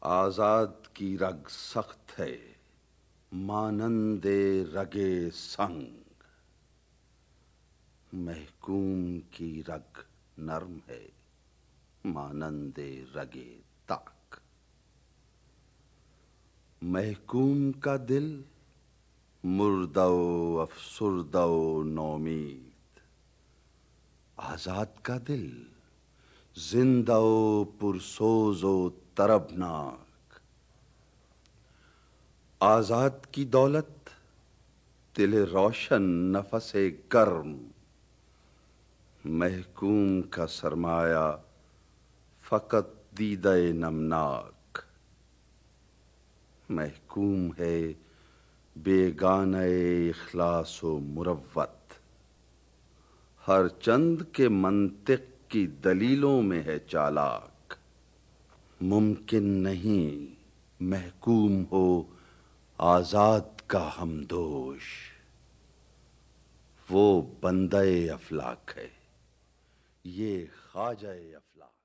آزاد کی رگ سخت ہے مانند رگے سنگ، محکوم کی رگ نرم ہے مانند رگے تاک۔ محکوم کا دل مردہ و افسردہ و نومید، آزاد کا دل زندہ و پرسوز و طربناک۔ آزاد کی دولت دل روشن نفس گرم، محکوم کا سرمایہ فقط دیدہ نمناک۔ محکوم ہے بیگانہ اخلاص و مروت، ہر چند کے منطق کی دلیلوں میں ہے چالاک۔ ممکن نہیں محکوم ہو آزاد کا ہمدوش، وہ بندہ افلاک ہے یہ خواجہ افلاک۔